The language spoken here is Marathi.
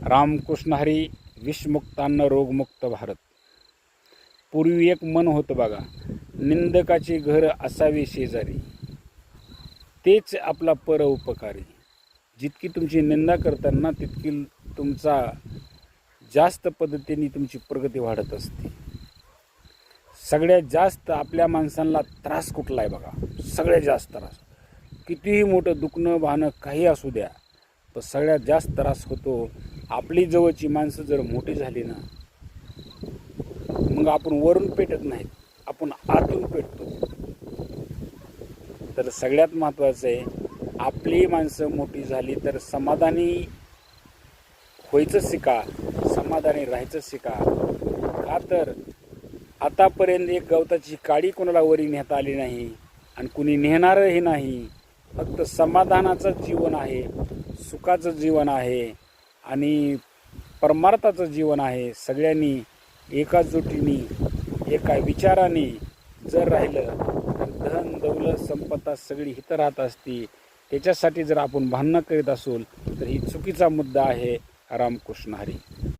रामकृष्ण हरी. विषमुक्तान्न रोगमुक्त भारत. पूर्वी एक मन होतं बघा, निंदकाचे घर असावे शेजारी, तेच आपला पर उपकारी. जितकी तुमची निंदा करताना तितकी तुमचा जास्त पद्धतीने तुमची प्रगती वाढत असते. सगळ्यात जास्त आपल्या माणसांना त्रास कुठला आहे बघा, सगळ्यात जास्त त्रास. कितीही मोठं दुखणं भाणं काही असू द्या, पण सगळ्यात जास्त त्रास होतो आपली जवळची माणसं जर मोठी झाली ना, मग आपण वरून पेटत नाहीत, आपण आतून पेटतो. तर सगळ्यात महत्त्वाचं आहे, आपली माणसं मोठी झाली तर समाधानी व्हायचं शिका, समाधानी राहायचं शिका. का तर आतापर्यंत एक गवताची काडी कोणाला वरी नेता आली नाही आणि कुणी नेणारही नाही. फक्त समाधानाचं जीवन आहे, सुखाचं जीवन आहे आणि परमार्थाचं जीवन आहे. सगळ्यांनी एकाजुटीने एका विचाराने जर राहिलं तर धन दौलत संपत्ता सगळी हिथं राहत असती. त्याच्यासाठी जर आपण भांडणं करीत असू तर ही चुकीचा मुद्दा आहे. रामकृष्ण हरी.